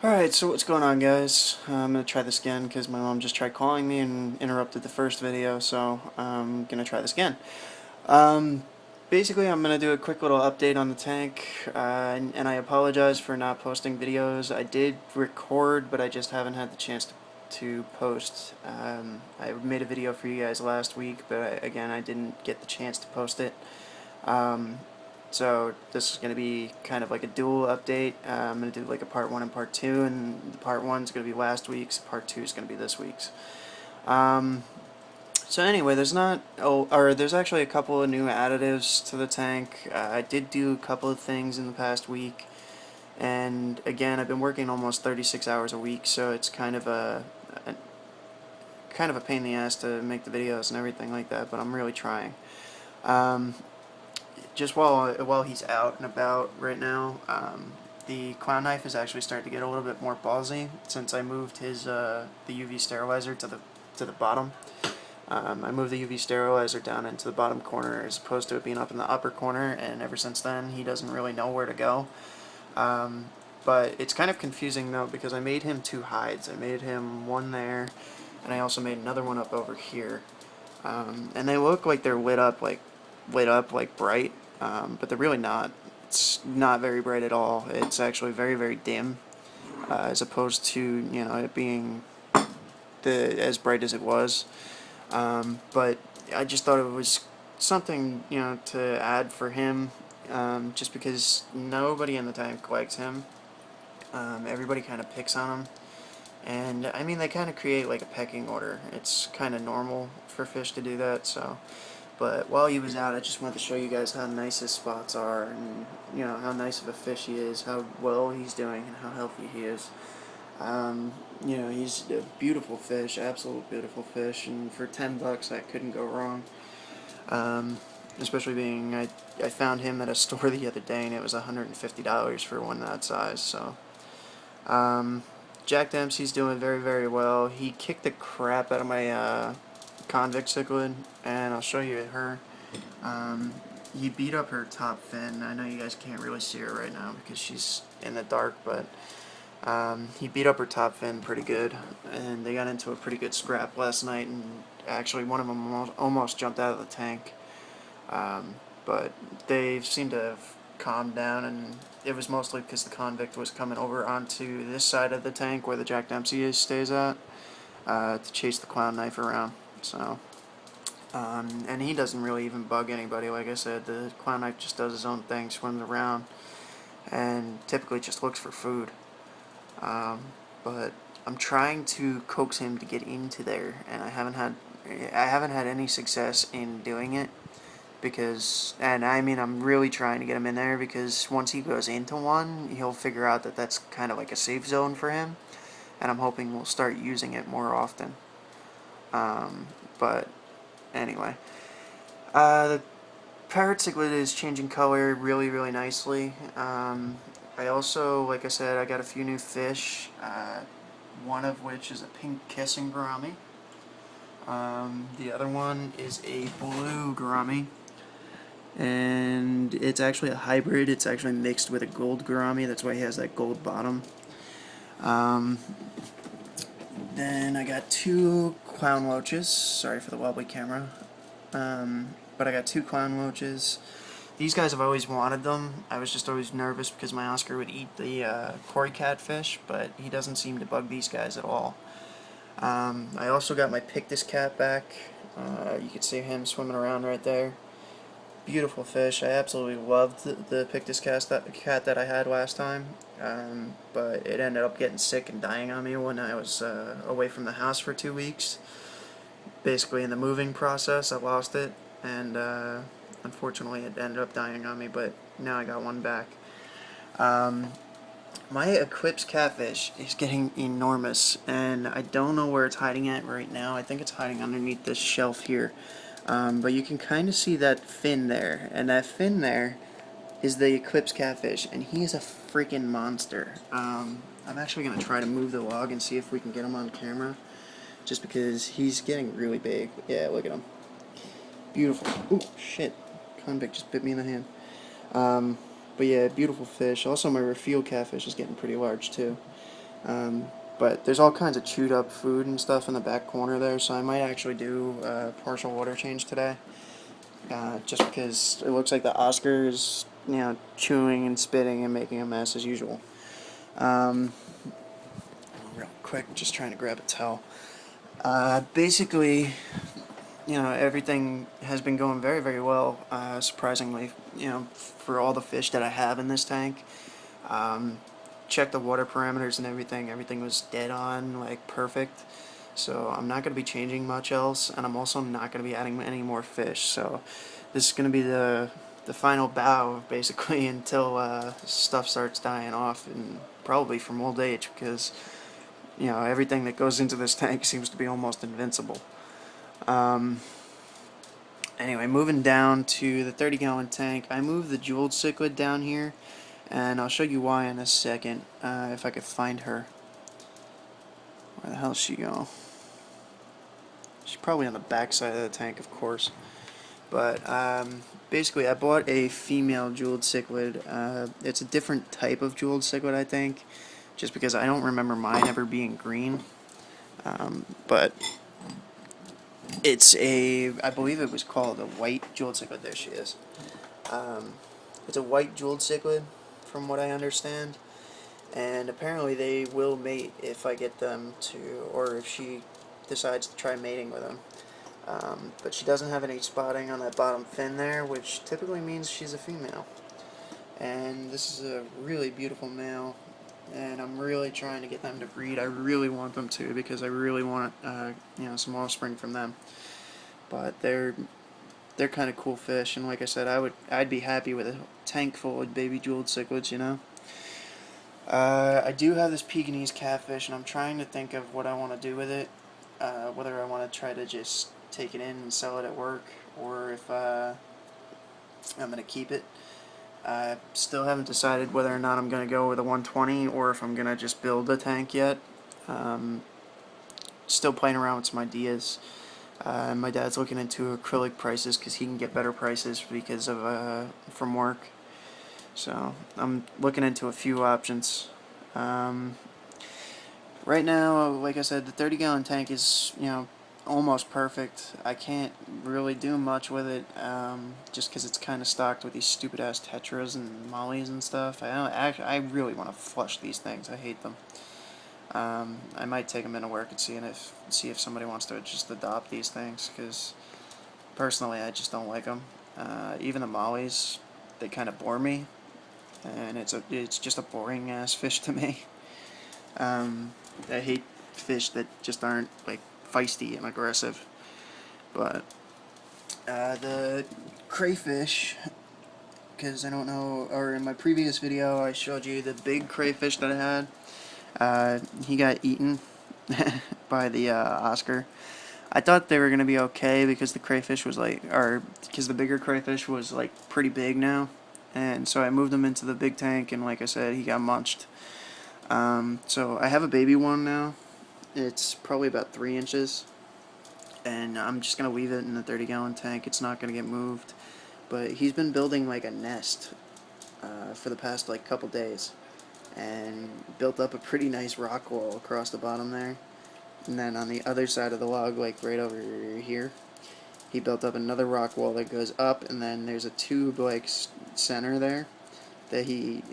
Alright, so what's going on, guys? I'm gonna try this again because my mom just tried calling me and interrupted the first video, so I'm gonna try this again. Um, Basically, I'm gonna do a quick little update on the tank, and I apologize for not posting videos. I did record, but I just haven't had the chance to post. I made a video for you guys last week, but again, I didn't get the chance to post it. Um, so this is going to be kind of like a dual update. I'm going to do like a part 1 and part 2, and part 1 is going to be last week's, part 2 is going to be this week's. Um, so anyway, there's actually a couple of new additives to the tank. I did do a couple of things in the past week, and again, I've been working almost 36 hours a week, so it's a kind of a pain in the ass to make the videos and everything like that, but I'm really trying. Um, just while he's out and about right now, the clown knife is actually starting to get a little bit more ballsy since I moved his the UV sterilizer to the bottom. I moved the UV sterilizer down into the bottom corner as opposed to it being up in the upper corner, and ever since then he doesn't really know where to go. But it's kind of confusing though because I made him two hides. I made him one there, and I also made another one up over here. And they look like they're lit up like bright, but they're really not. It's not very bright at all. It's actually very, very dim, as opposed to it being as bright as it was. But I just thought it was something to add for him, just because nobody in the tank likes him. Everybody kind of picks on him. And I mean, they kind of create like a pecking order. It's kind of normal for fish to do that, so. But while he was out, I just wanted to show you guys how nice his spots are, and how nice of a fish he is, how well he's doing, and how healthy he is. He's a beautiful fish, absolute beautiful fish, and for $10, that couldn't go wrong. Especially being, I found him at a store the other day, and it was $150 for one that size. So, Jack Dempsey's doing very, very well. He kicked the crap out of my convict cichlid, and I'll show you her. He beat up her top fin. I know you guys can't really see her right now because she's in the dark, but he beat up her top fin pretty good, and they got into a pretty good scrap last night, and actually one of them almost jumped out of the tank. But they seem to have calmed down, and it was mostly because the convict was coming over onto this side of the tank where the Jack Dempsey stays at, to chase the clown knife around. So, and he doesn't really even bug anybody. Like I said, the clown knife just does his own thing, swims around, and typically just looks for food. But I'm trying to coax him to get into there, and I haven't had any success in doing it. And I mean, I'm really trying to get him in there because once he goes into one, he'll figure out that that's kind of like a safe zone for him, and I'm hoping we'll start using it more often. But anyway, the parrot cichlid is changing color really, really nicely. I also, like I said, I got a few new fish, one of which is a pink kissing gourami. The other one is a blue gourami, and it's actually a hybrid. It's actually mixed with a gold gourami. That's why he has that gold bottom. Then I got two clown loaches. Sorry for the wobbly camera. But I got two clown loaches. These guys have always wanted them. I was just always nervous because my Oscar would eat the koi catfish, but he doesn't seem to bug these guys at all. I also got my Pictus cat back. You can see him swimming around right there. Beautiful fish. I absolutely loved the Pictus cat that I had last time, but it ended up getting sick and dying on me when I was away from the house for 2 weeks. Basically, in the moving process, I lost it, and unfortunately, it ended up dying on me. But now I got one back. My Eclipse catfish is getting enormous, and I don't know where it's hiding at right now. I think it's hiding underneath this shelf here. But you can kind of see that fin there, and that fin there is the Eclipse catfish, and he is a freaking monster. I'm actually going to try to move the log and see if we can get him on camera, just because he's getting really big. Yeah, look at him. Beautiful. Ooh, shit. Convict just bit me in the hand. But yeah, beautiful fish. Also, my Refuel catfish is getting pretty large, too. But there's all kinds of chewed up food and stuff in the back corner there, so I might actually do a partial water change today. Just because it looks like the Oscar is, chewing and spitting and making a mess as usual. Um, Real quick, just trying to grab a towel. Basically, everything has been going very, very well, surprisingly, for all the fish that I have in this tank. Um, Check the water parameters and everything was dead on, like perfect. So I'm not going to be changing much else, and I'm also not going to be adding any more fish. So this is going to be the final bow, basically, until stuff starts dying off, and probably from old age, because everything that goes into this tank seems to be almost invincible. Um, Anyway, moving down to the 30-gallon tank, I moved the jeweled cichlid down here, and I'll show you why in a second, if I could find her. Where the hell is she go? She's probably on the back side of the tank, of course. But basically, I bought a female jeweled cichlid. It's a different type of jeweled cichlid, I think, just because I don't remember mine ever being green. But it's I believe it was called a white jeweled cichlid. There she is. It's a white jeweled cichlid, from what I understand. And apparently they will mate if I get them to, or if she decides to try mating with them. But she doesn't have any spotting on that bottom fin there, which typically means she's a female. And this is a really beautiful male, and I'm really trying to get them to breed. I really want them to, because I really want some offspring from them. But they're kind of cool fish, and like I said, I'd be happy with a tank full of baby jeweled cichlids. I do have this Pekingese catfish, and I'm trying to think of what I want to do with it. Whether I want to try to just take it in and sell it at work, or if I'm going to keep it. I still haven't decided whether or not I'm going to go with a 120 or if I'm going to just build a tank yet. Still playing around with some ideas. My dad's looking into acrylic prices because he can get better prices because of from work. So I'm looking into a few options. Right now, like I said, the 30-gallon tank is almost perfect. I can't really do much with it, just because it's kind of stocked with these stupid ass tetras and mollies and stuff. I really want to flush these things. I hate them. I might take them into work and see if somebody wants to just adopt these things, because personally I just don't like them. Even the mollies, they kind of bore me, and it's just a boring ass fish to me. I hate fish that just aren't like feisty and aggressive. But the crayfish, because I don't know, or in my previous video I showed you the big crayfish that I had. He got eaten by the Oscar. I thought they were gonna be okay because the crayfish was because the bigger crayfish was like pretty big now, and so I moved him into the big tank, and like I said, he got munched. So I have a baby one now. It's probably about 3 inches, and I'm just gonna leave it in the 30-gallon tank. It's not gonna get moved, but he's been building like a nest for the past like couple days, and built up a pretty nice rock wall across the bottom there. And then on the other side of the log, like right over here, he built up another rock wall that goes up, and then there's a tube like center there that he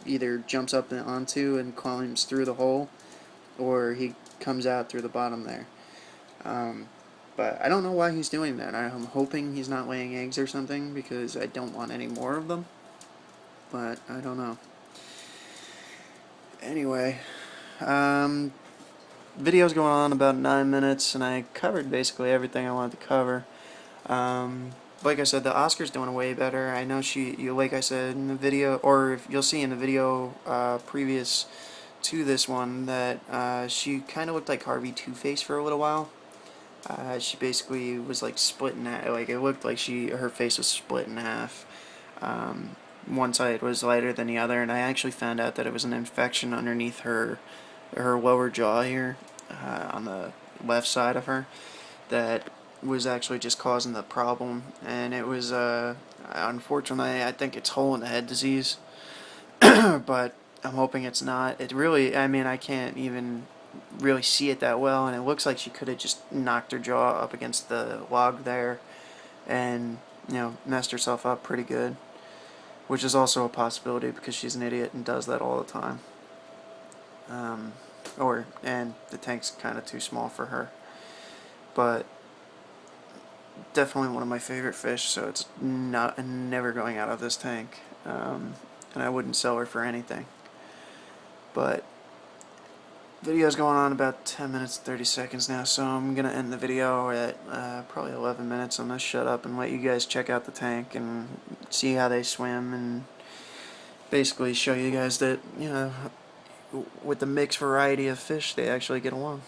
either jumps up onto and climbs through the hole, or he comes out through the bottom there. But I don't know why he's doing that. I'm hoping he's not laying eggs or something, because I don't want any more of them. But I don't know. Anyway, video's going on about 9 minutes, and I covered basically everything I wanted to cover. Like I said, the Oscar's doing way better. I know like I said in the video, or if you'll see in the video previous to this one, that she kind of looked like Harvey Two-Face for a little while. She basically was like split in half. Like it looked like her face was split in half. One side was lighter than the other, and I actually found out that it was an infection underneath her lower jaw here, on the left side of her, that was actually just causing the problem. And it was unfortunately, I think it's hole in the head disease. But I'm hoping it's not. It really, I mean, I can't even really see it that well, and it looks like she could have just knocked her jaw up against the log there and, messed herself up pretty good, which is also a possibility because she's an idiot and does that all the time. And the tank's kind of too small for her. But definitely one of my favorite fish, so it's never going out of this tank. And I wouldn't sell her for anything. But video's going on about 10 minutes 30 seconds now, so I'm gonna end the video at probably 11 minutes. I'm gonna shut up and let you guys check out the tank and see how they swim, and basically show you guys that, with the mixed variety of fish, they actually get along.